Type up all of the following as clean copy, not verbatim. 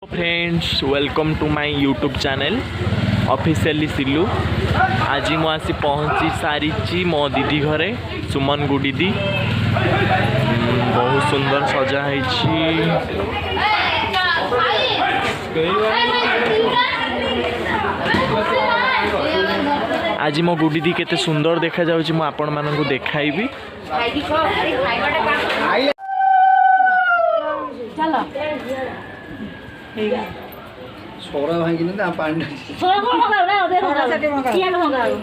Friends welcome to my YouTube channel officially Sillu. आज मु आसी पहुँची सारी मो दीदी घरे सुमन गु दीदी बहुत सुंदर सजा है। आज मो गुडी दी केते सुंदर देखा जाउची मु आपण मानकु देखाइबी। चलो सोरा भांगी ना पानी सोरा को मगाओ ना दे सोरा से मगाओ सिया मगाओ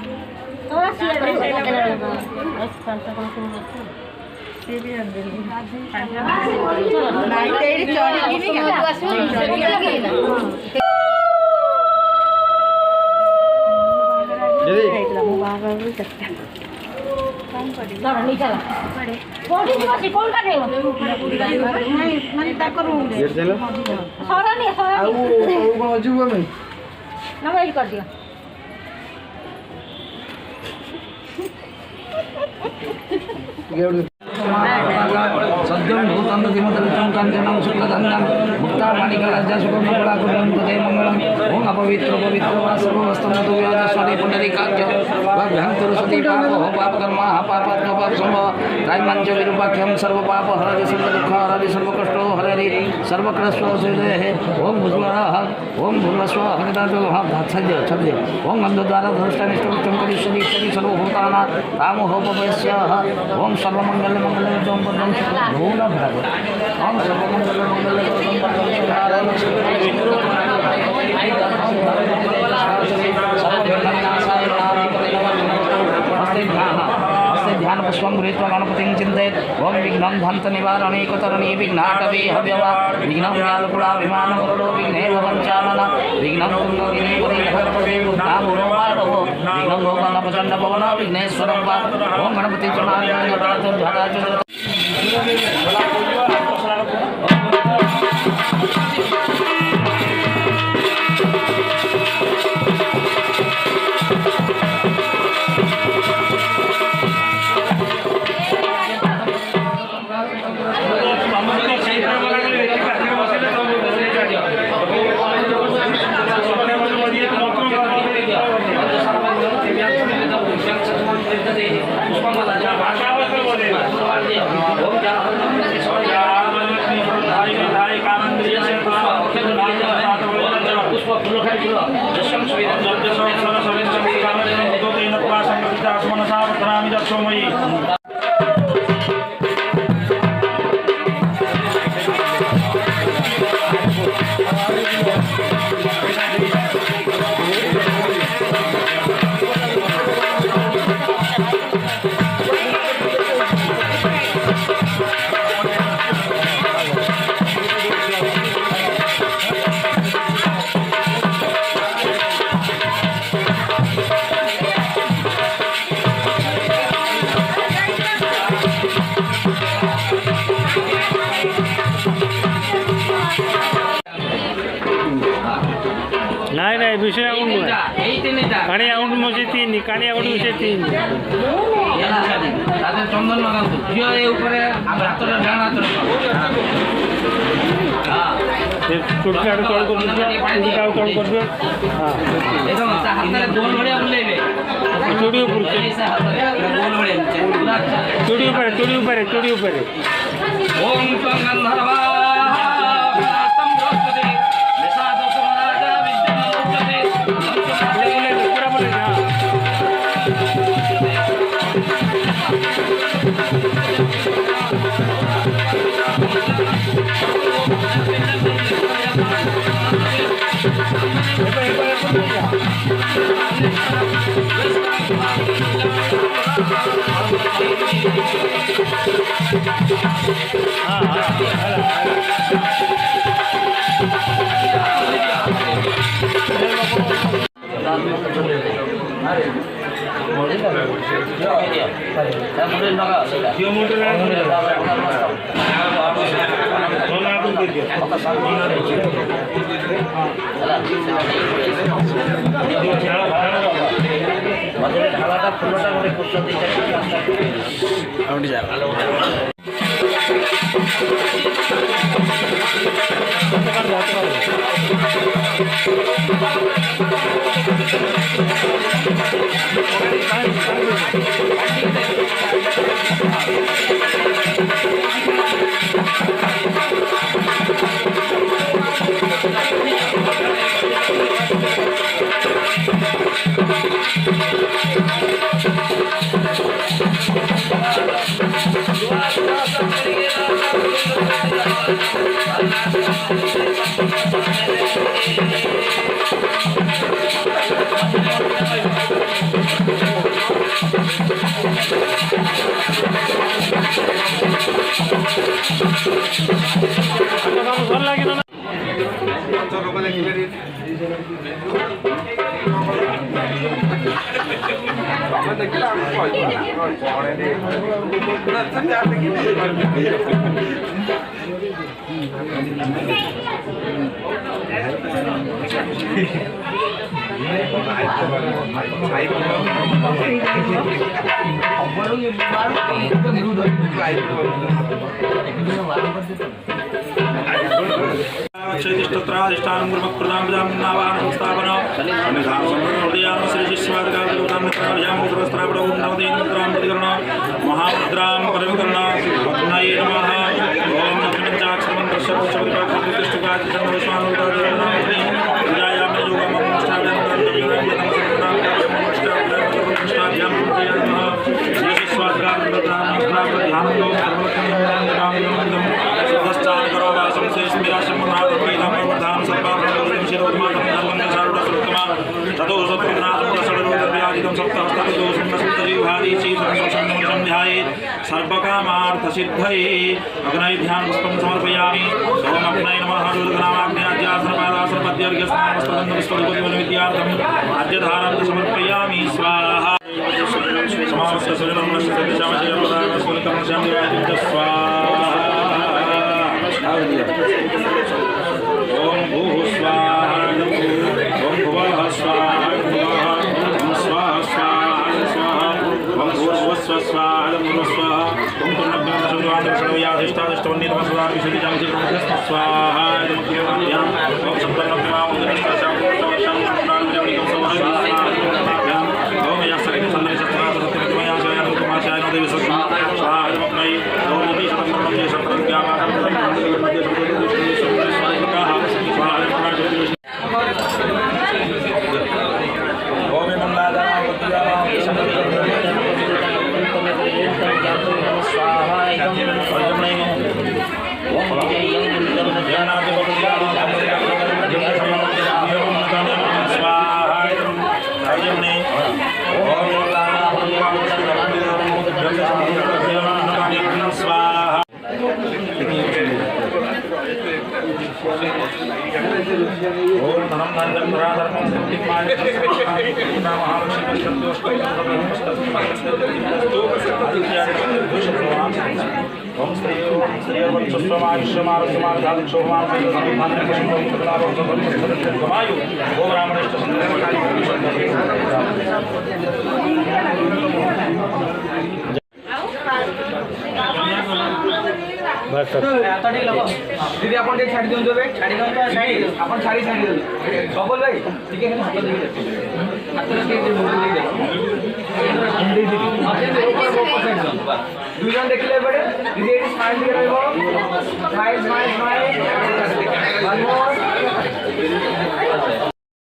तोरा सिया से भी अंदर नाइ तेरी चोरी की नहीं क्या चोरी लगी ना दे बाबा भी सकता काम कर चलो नहीं चला कोडी बसी कोन का देव नहीं मन ता करू दे चलो सोरा नहीं सोरा वो अजूबा में ना वेट कर दियो सद्यं भूतं दिमतलं कांचनं शुक्लधन्यं मुक्ता माणिकराज्य सुखमंगला कुलं तदे मंगलम् ओम अपवित्र पवित्र वा सर्ववस्तु व्याजस्वने पुंडरीकाख्य वाभ्यंतर सती पाप पाप कर्म पापात्म पाप संभव त्रैमंच विरूपाख्यम सर्व पाप हरति सर्व दुख हरति सर्व कष्टो हरति सर्व क्रस्व सेदे ओम भुजवरः ओम भुवस्व हरिदातो सद्य सद्य ओम अंधद्वारा धर्ष्टनिष्ठं करिष्यति सति सर्वभूतानां रामो होपवस्य ओम सर्वमंगल मंगल ओम पदं भूला भगवत ओम सर्वमंगल मंगल ध्यान पुष्पं गृहीत्वा गणपतिं चिन्तयेत् ओम विघ्नं धन्त निवारणे कुतरणे विघ्नाटवे हव्यवा विघ्नं व्यालकुला विमानगरुडो विघ्नेव वञ्चानन विघ्नं तुङ्गगिरि परिहरपदे नामो माधव विघ्नं गोकर्णप्रचण्ड पवन विघ्नेश्वरं वा ओम गणपति चमार्याय जटाचो जटाचो नाही नाही विषय काणी आउंड म्हणजे तीन काणी आउंड विषय तीन তাদের চন্দন লাগাতো জিও এই উপরে হাতটা ডান হাতটা হ্যাঁ টুটকে আর কল করবে উল্টাও কল করবে হ্যাঁ একদম হাতটা গোল বড়ে উঠলেবে চুড়ি উপরে গোল বড়ে চুড়ি উপরে ওম গন্ধর্বা ঢালাটা ফুলটা করে করতে দিতে ଭଲ ଲାଗିଲା ନା चैतिष्ठत्राधिष्ठानं गुरुमत्प्रदां प्रजामुन्नावाहनं संस्थापन अन्यधाम समृद्धयाम श्रीजिस्वादगाविलोकान्नत्राभ्यां नवदीन्द्रां प्रतिकरण महामुद्रां परिवकर्ण पद्मये नमः ओम नमश्चाक्षरमन्त्रस्य पुष्पविपाककृष्टकाचितमस्वानुदायनामि विजयामि सर्वकामार्थसिद्धये अग्नये ध्यानपुष्पं समर्पयामि ओम अग्नये नमः रुद्रनामाग्नेयाज्ञासनपादासर्पद्यर्घ्यस्नानवस्त्रबन्धविस्फटिकोद्यमनिमित्यार्थम् आद्यधारां समर्पयामि स्वाहा समाप्त ओम भूः स्वाहा ओम भुवः स्वाहा ओम स्वाहा स्वाहा स्वाहा ओम भूर्भुवस्व स्वाहा भूर्भुवस्वाहा ओम पूर्णज्ञानसुधाधिष्ठादिष्टवन्नितमस्वाहा स्वाहा ओम सप्तनभ्यमां ओम यासकि सल्लविशस्त्रासत्यमया स्वयं देवी स्वाहा ओम दीदी आप छाड़ी दिखाँ छाड़ी आप छाड़ी छाड़ी बबल भाई टे हाथ दुई जन देखिले दीदी ये स्माइल स्माइल स्माइल स्माइल